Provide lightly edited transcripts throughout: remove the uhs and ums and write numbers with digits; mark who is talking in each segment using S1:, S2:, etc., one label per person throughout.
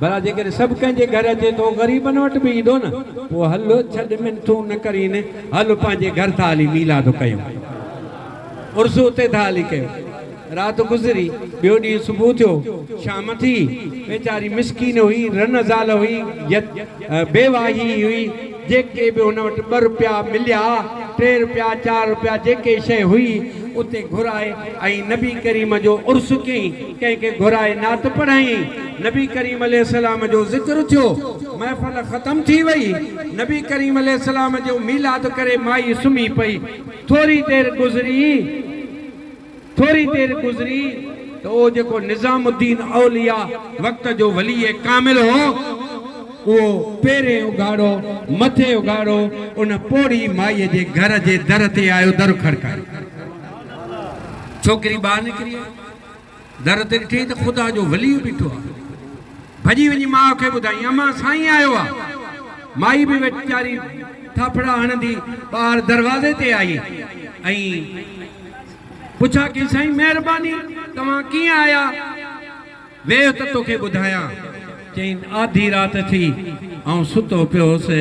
S1: भला जेकर सब कंहिंजे घर अचे तो ग़रीबनि वटि बि ईंदो न, पोइ हलो छॾ मिनथूं न करीने, हलो पंहिंजे घर था हली मीलाद कयूं, उर्स उते था हली कयूं। रात गुज़री, ॿियो ॾींहुं सुबुह थियो, शाम थी, वेचारी मिसकीन हुई, रन ज़ाल हुई, बेवाही हुई, जेके बि हुन वटि 2 रुपया मिलिया, 3 रुपया 4 रुपया जेके शइ हुई उते घुराए ऐं नबी करीम जो उर्स कई, कंहिंखे घुराए नात पढ़ाई, नबी करीम अलैहिस्सलाम जो ज़िक्र थियो, महफ़िल ख़त्म थी वई, नबी करीम अलैहिस्सलाम जो मीलाद करे माई सुम्ही पई। थोड़ी देर गुज़री तो वो जेको निज़ामुद्दीन औलिया वक़्त जो वली कामिल हो, वो पेरे उगाड़ो मथे उगाड़ो उन पोड़ी माई जे घर जे दर ते आयो, दर खड़कायो। छोकरी बाहर निकरी, दर ते ॾिठी त ख़ुदा जो वली बीठो आहे। भॼी वञी माउ खे ॿुधाई, अम्मा साईं आयो आहे। माई बि वेचारी थापड़ा हणंदी ॿाहिरि दरवाज़े ते आई ऐं पुछा कि साईं महिरबानी तव्हां कीअं आया, वेह त तोखे ॿुधायां। चई आधी रात थी ऐं सुतो पियो हुउसि,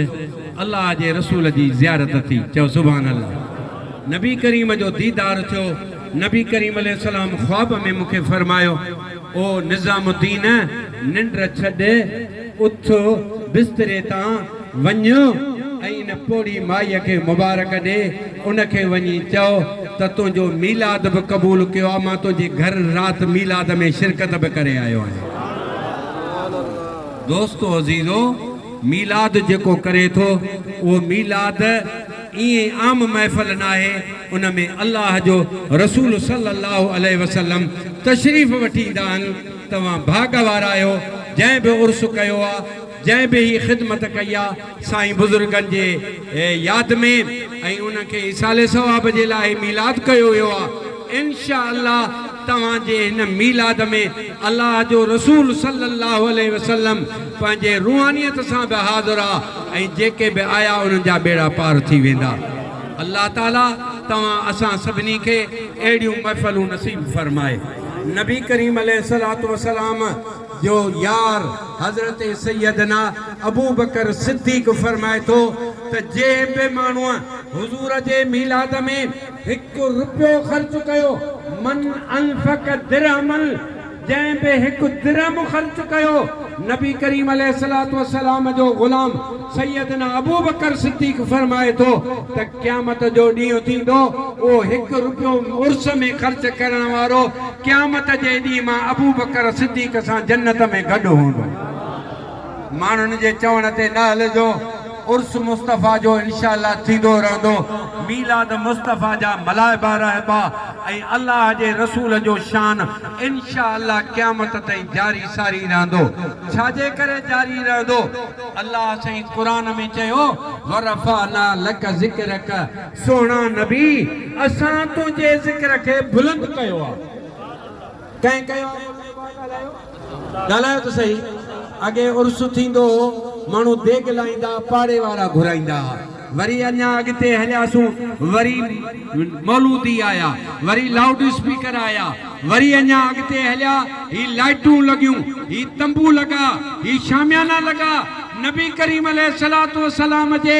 S1: अल्लाह जे रसूल जी ज़ियारत थी। चओ सुभान अल्लाह। नबी करीम जो दीदार थियो। नबी करीम अलैहिस्सलाम ख्वाब में मूंखे फरमायो, ओ निज़ामुद्दीन निंड छॾ, उथ बिस्तरे तां वञो ऐं इन पोड़ी माईअ खे मुबारक ॾे, उनखे वञी चओ त तुंहिंजो मीलाद बि क़बूल कयो आहे, मां तुंहिंजे घर रात मीलाद में शिरकत बि करे आयो आहियां। दोस्तो अज़ीज़ो, मीलाद जेको करे थो उहो मीलाद ईअं आम महफ़िल न आहे, उन में अल्लाह जो रसूल सल्लल्लाहु अलैहि वसल्लम तशरीफ़ वठी ईंदा आहिनि। तव्हां भाग वारा आहियो जंहिं बि उर्स कयो आहे, जंहिं बि ही ख़िदमत कई आहे साईं बुज़ुर्गनि जे यादि में, ऐं उनखे इसाले सवाब जे लाइ मीलाद कयो वियो आहे। इंशा अल्लाह तव्हांजे हिन मीलाद में अल्लाह जो रसूल सल्लल्लाहु अलैहि वसल्लम पंहिंजे रूहानियत सां बि हाज़िर आहे ऐं जेके बि आया उन्हनि जा बेड़ा पार थी वेंदा। अल्लाह ताला तव्हां असां सभिनी खे अहिड़ियूं महफ़िलूं नसीब फरमाए। नबी करीम अलैहिस्सलातु वस्सलाम जो यार हज़रत सैयदना अबू बकर सिद्दीक़ फरमाए थो त जंहिं बि माण्हूअ हुज़ूर जे मीलाद में 1 रुपयो ख़र्च कयो, मन अनफक दिरहमन, जंहिं बि 1 दिरहम ख़र्च कयो, नबी करीम अलैहिस्सलातु वस्सलाम जो ग़ुलाम सैयदना अबू बकर सिद्दीक़ फरमाए थो त क़यामत जो ॾींहुं थींदो, उहो 1 रुपयो उर्स में ख़र्च करण वारो क़यामत जे ॾींहुं मां अबू बकर सिद्दीक़ सां जन्नत में गॾु हूंदो। माण्हुनि जे चवण ते न हलिजो, उर्स मुस्तफ़ा जो इंशाअल्लाह थींदो रहंदो। मीलाद मुस्तफ़ा जा मलाइबा रहबा ऐं अल्लाह जे रसूल जो शान इंशाअल्लाह क़यामत ताईं जारी सारी रहंदो। छाजे करे जारी रहंदो? अल्लाह साईं क़ुरान में चयो, वरफ़अना लक ज़िक्रक, सोना नबी असां तुंहिंजे ज़िक्र खे बुलंद कयो आहे। कंहिं कयो? ॻाल्हायो त सही। अॻे उर्स थींदो, माण्हू देग लाईंदा, पाड़े वारा घुराईंदा, वरी अञा अॻिते हलियासूं, वरी मौलूदी आया, वरी लाउड स्पीकर आया, वरी अञा अॻिते हलिया, ही लाइटूं लॻियूं, ही तंबू लॻा, ही शामियाना लॻा। नबी करीम अलैहिस्सलातु वस्सलाम जे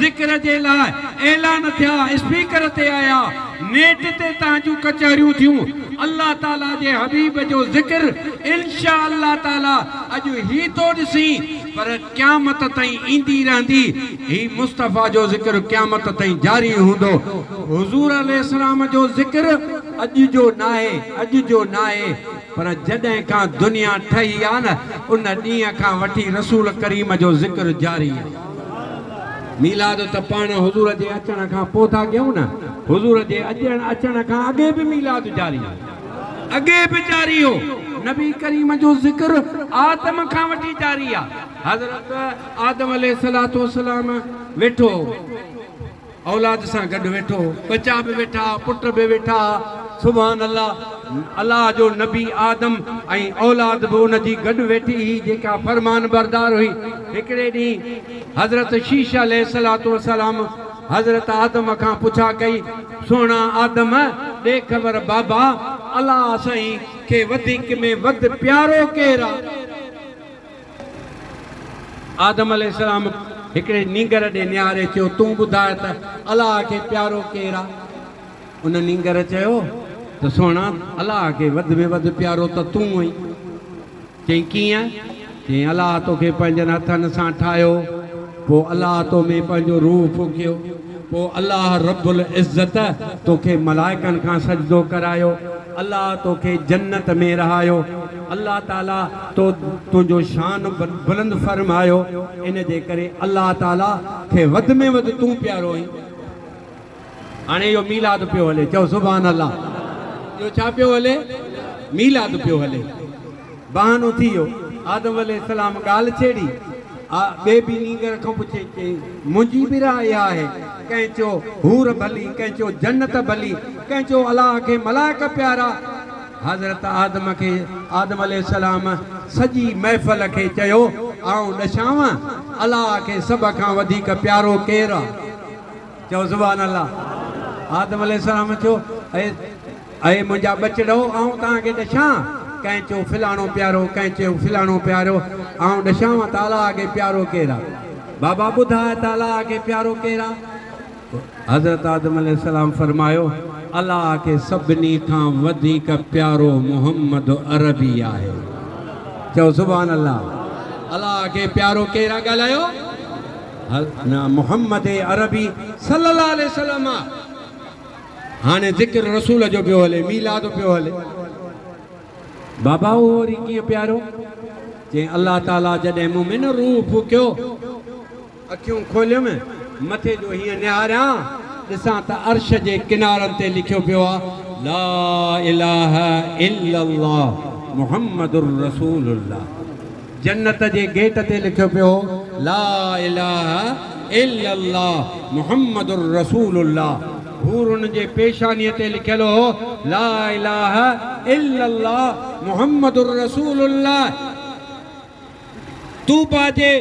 S1: ज़िक्र जे लाइ ऐलान थिया, स्पीकर ते आया, नेट ते तव्हांजूं कचहरियूं थियूं। अल्लाह ताला जे हबीब जो ज़िक्र इंशाअल्लाह ताला अॼु ही तो ॾिसी, पर क़यामत ताईं ईंदी रहंदी। ही मुस्तफ़ा जो ज़िक्र क़यामत ताईं जारी हूंदो। हुज़ूर अलैहिस्सलाम जो ज़िक्र अॼु जो न आहे, अॼु जो न आहे, पर जॾहिं खां दुनिया ठही आहे न, उन ॾींहं खां वठी रसूल करीम जो ज़िक्र जारी आहे। मीलाद त पाण हुज़ूर जे अचण खां पोइ था कयूं न, हुज़ूर जे अचण खां अॻे बि मीलाद जारी आहे, अॻे बि जारी हो। नबी करीम जो ज़िक्र आदम खां वठी जारी आहे। हज़रत आदम अलैहिस्सलातु वस्सलाम वेठो, औलाद सां गॾु वेठो, बचा बि वेठा, पुट बि वेठा। सुभान अल्लाह। अल्लाह जो नबी आदम ऐं औलाद बि उन जी गॾु वेठी ही, जेका फरमान बरदार हुई। हिकिड़े ॾींहुं हज़रत शीश अलैहिस्सलातु वस्सलाम हज़रत आदम खां पुछा कई, सोना आदम ॾे ख़बर बाबा, अल्लाह साईं खे वधीक में वधि प्यारो केरु आहे? आदम अलैहिस्सलाम हिकिड़े नींगर ॾे निहारे चयो तूं ॿुधाए त अलाह खे प्यारो केरु आहे? उन नींगर चयो त सोना अलाह खे वधि में वधि प्यारो त तूं हुई। चई कीअं? चई अलाह तोखे पंहिंजनि हथनि सां ठाहियो, पोइ अलाह तो में पंहिंजो रूह फूकियो, पोइ अलाह रब्बुल इज़्ज़त तोखे मलाइकनि खां सजदो करायो, अलाह तोखे जन्नत में रहायो, अल्लाह ताला तो तुंहिंजो शान बुलंद फरमायो। इन जे करे अल्लाह ताला खे वधि में वधि तूं प्यारो आहीं। हाणे इहो मीलाद पियो हले, चओ सुभान अल्लाह। इहो छा पियो हले? मीलाद पियो हले। बहानो थी वियो, आदम अलैहिस्सलाम ॻाल्हि छेड़ी, ॿिए बि नींगर खां पुछे चई मुंहिंजी बि राय इहा आहे। कंहिं चयो हूर भली, कंहिं चयो जन्नत भली, कंहिं चयो अलाह खे मलाइक प्यारा। हज़रत आदम अलैहिस्सलाम सॼी महफ़िल खे चयो आऊं ॾसांव अलाह खे सभ खां वधीक प्यारो केरु आहे? चओ सुभान अल्लाह। आदम अलैहिस्सलाम चयो ऐं मुंहिंजा ॿचिड़ो आऊं तव्हांखे ॾसां? कंहिं चयो फिलाणो प्यारो, कंहिं चयो फिलाणो प्यारो, आऊं ॾसांव त अलाह खे प्यारो केरु आहे? बाबा ॿुधाए त अलाह खे प्यारो केरु आहे? हज़रत आदम अलैहिस्सलाम फरमायो अलाह खे सभिनी खां वधीक प्यारो मुहम्मद अरबी आहे। चओ सुभान अल्लाह। अलाह खे प्यारो केरु आहे ॻाल्हायो? मुहम्मद अरबी सल्लल्लाहु अलैहि वसल्लम। हाणे ज़िक्र रसूल जो पियो हले, मीलाद पियो हले। बाबा उहो वरी कीअं प्यारो? चई अल्लाह ताला जॾहिं मूं में न रूह फूकियो, अखियूं खोलियुमि, मथे जो हीअं निहारियां, ॾिसां त अर्श जे किनारनि ते लिखियो पियो आहे ला इलाहा इल्लल्लाह मुहम्मदुर रसूलुल्लाह। जन्नत जे गेट ते लिखियो पियो ला इलाहा इल्लल्लाह मुहम्मदुर रसूलुल्लाह। हूरुन जे पेशानीअ ते लिखियल हो ला इलाहा इल्लल्लाह मुहम्मदुर रसूलुल्लाह। तूबा जे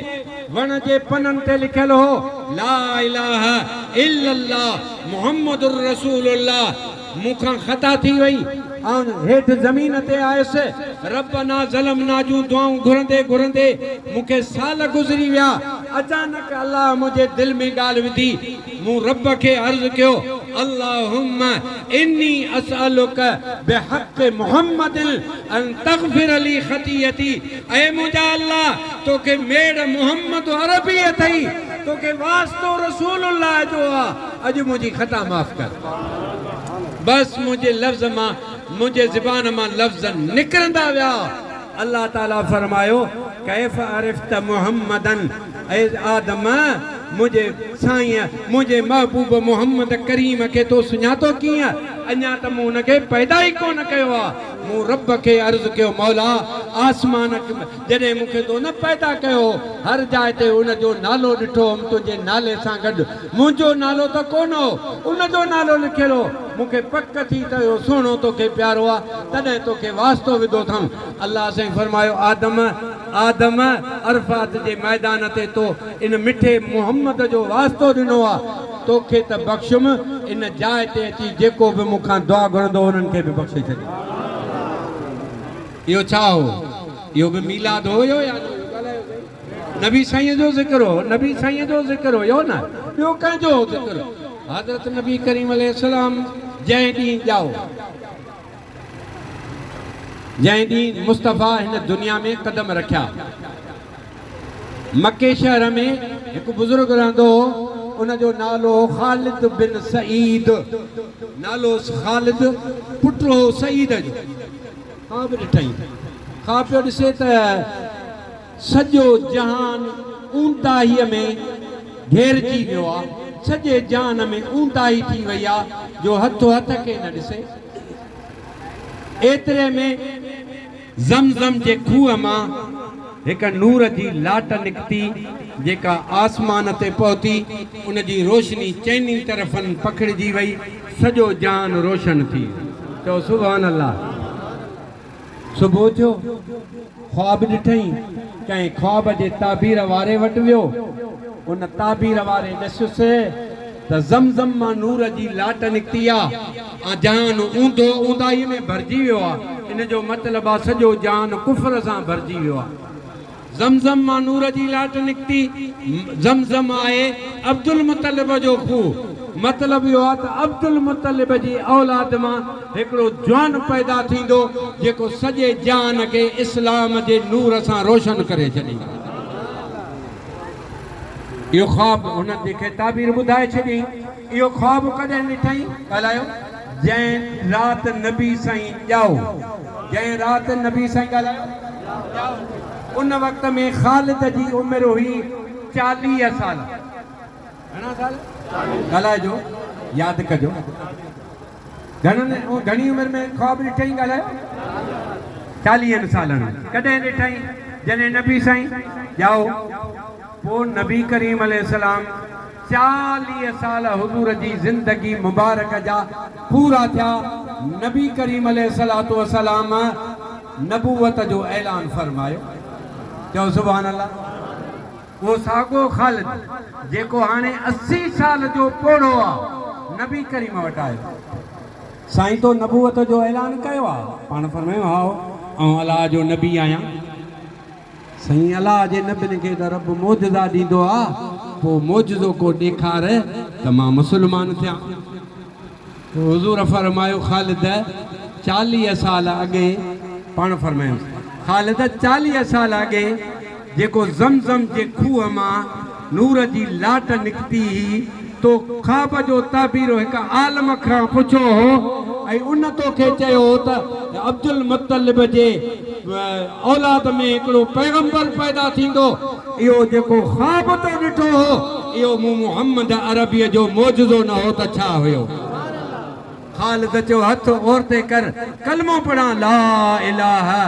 S1: वण जे पननि ते लिखियल हो ला इलाहा इल्लल्लाह मुहम्मदुर रसूलुल्लाह। मूंखां ख़ता थी वई ऐं हेठि ज़मीन ते आयुसि, रब्बना ज़लमना जूं दुआऊं घुरंदे घुरंदे मूंखे साल गुज़री विया। अचानक अल्लाह मुंहिंजे दिलि में ॻाल्हि विधी। मूं रब खे अर्ज़ु कयो अल्लाहुम्मा इन्नी असअलुक बिहक़ मुहम्मदिन अन तग़फिर ली ख़तियती। ऐ मुंहिंजा अल्लाह तोखे मेड़ मुहम्मद अरबी अथई, तोखे वास्तो रसूलुल्लाह जो आहे, अॼु मुंहिंजी ख़ता माफ़ कर। बस मुंहिंजे लफ़्ज़ मां, मुंहिंजे ज़बान मां लफ़्ज़ निकिरंदा विया। अल्लाह ताला फरमायो कैफ़ अरिफ़्त मुहम्मदन। ऐ आदम मुंहिंजे साईं, मुंहिंजे महबूब मुहम्मद करीम खे तो सुञातो कीअं? अञा त मूं हुनखे पैदा ई कोन कयो आहे। मूं रब खे अर्ज़ु कयो मौला आसमान जॾहिं मूंखे तो न पैदा कयो, हर जाइ ते उनजो नालो ॾिठो हुअमि तुंहिंजे नाले सां गॾु, मुंहिंजो नालो त कोन हो, उनजो नालो लिखियल हो। मूंखे पक थी त इहो सुहिणो तोखे प्यारो आहे, तॾहिं तोखे वास्तो विधो अथमि। अलाह साईं फरमायो आदम आदम अरफात जे मैदान ते तो इन मिठे मुहम्मद जो वास्तो ॾिनो आहे, तोखे त बख़्शुमि। इन जाइ ते अची जेको बि मूंखां दुआ घुरंदो उन्हनि खे बि बख़्शे छॾियो। इहो छा हो? इहो बि मीलाद हुयो या नबी साईं जो ज़िक्र हो? नबी साईं जो ज़िक्र हुयो न, ॿियो कंहिंजो ज़िक्र? हज़रत नबी करीम अलैहिस्सलाम जंहिं ॾींहुं ॼाओ, जंहिं ॾींहुं मुस्तफ़ा हिन दुनिया में क़दम रखिया, मके शहर में हिकु बुज़ुर्ग रहंदो हो, उनजो नालो ख़ालिद बिन सईद। नालो ख़ालिद, पुटु हो सईद जो। ख़्वाब ॾिठई, ख़्वाब पियो ॾिसे त सॼो जहान ऊंदाहीअ में घेरजी वियो आहे, सॼे जहान में ऊंदाही थी वई आहे जो हथो हथ खे न ॾिसे। एतिरे में ज़मज़म जे खूह मां हिकु नूर जी लाट निकिती जेका आसमान ते पहुती, उनजी रोशनी चइनी तरफ़नि पखिड़िजी वई, सॼो जहान रोशन थी। चओ सुभान अल्लाह। सुबुह थियो, ख़्वाब ॾिठई, कंहिं ख़्वाब जे ताबीर वारे वटि वियो, उन ताबीर वारे ॾिसुसि त ज़मज़म मां नूर जी लाट निकिती आहे ऐं जहान ऊंदाही में भरिजी वियो आहे। इन जो मतिलबु आहे सॼो जहान कुफर सां भरिजी वियो आहे। ज़मज़म मां नूर जी लाट निकिती। ज़मज़म आहे अब्दुल मुतलिब जो खूह। मतलब यो आहे त अब्दुल मुतलिब जी औलाद मां हिकिड़ो जवान पैदा थींदो जेको सॼे जान खे इस्लाम जे नूर सां रोशन करे छॾींदो। इहो ख्वाब हुन जेके ताबीर ॿुधाए छॾी। इहो ख्वाब कॾहिं ॾिठई ॻाल्हायो? जंहिं राति नबी साईं ॼाओ, जंहिं राति नबी साईं ॻाल्हायो उन वक़्त में ख़ालिद जी उमिरि हुई 40 साल। घणा साल ॻाल्हाइजो, यादि कजो। घणी उमिरि में ख्वाब ॾिठई ॻाल्हायो? 40 सालनि। कॾहिं ॾिठई? जॾहिं नबी साईं ॼाओ। पोइ नबी करीम अलैहिस्सलाम 40 साल हुज़ूर जी ज़िंदगी मुबारक जा पूरा थिया। नबी करीम अलैहिस्सलातु वस्सलाम नबूवत जो ऐलान फरमायो। चओ सुभान अल्लाह। वो सागो ख़ालिद जेको हाणे 80 साल जो पोड़ो आहे नबी करीम वटि आयो। साईं तो नबूवत जो ऐलान कयो आहे। पाण फरमायो हा ऐं अलाह जो नबी आहियां। साईं अलाह जे नबियुनि खे त रब मौजज़ा ॾींदो आहे। पोइ मौजज़ो को ॾेखार त मां मुस्लमान थियां। हुज़ूर फरमायो ख़ालिद 40 साल अॻे, पाण फरमायो ख़ालिद 40 साल अॻे जेको ज़मज़म जे खूह मां नूर जी लाट निकिती हुई तो ख्वाब जो ताबीर हिकु आलम खां पुछो हो ऐं उन तोखे चयो त अब्दुल मुतलिब जे औलाद में हिकिड़ो पैगंबर पैदा थींदो। इहो जेको ख्वाब तो ॾिठो हो इहो मूं मुहम्मद अरबीअ जो मौजज़ो न हो त छा हुयो? ख़ालिद चयो हथ और ते कर, कलमो पढ़ा ला इलाहा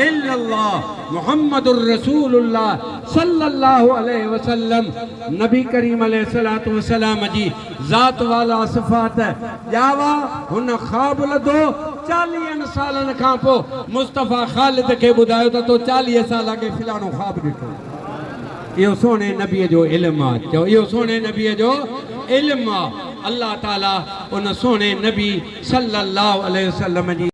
S1: इल्लल्लाह मुहम्मदुर रसूलुल्लाह सल्लल्लाहु अलैहि वसल्लम। नबी करीम अलैहिस्सलातु वस्सलाम जी ज़ात वाला सिफ़ात ॼावा हुन ख्वाब लधो। 40 सालनि खां पोइ मुस्तफ़ा ख़ालिद खे ॿुधायो त तो 40 साल अॻे फिलाणो ख्वाब ॾिठो। इहो सोने नबीअ जो इल्मु आहे। चओ इहो सोने नबीअ जो इल्मु आहे। अल्लाह ताला उन सोने नबी सल्लल्लाहु अलैहि वसल्लम जी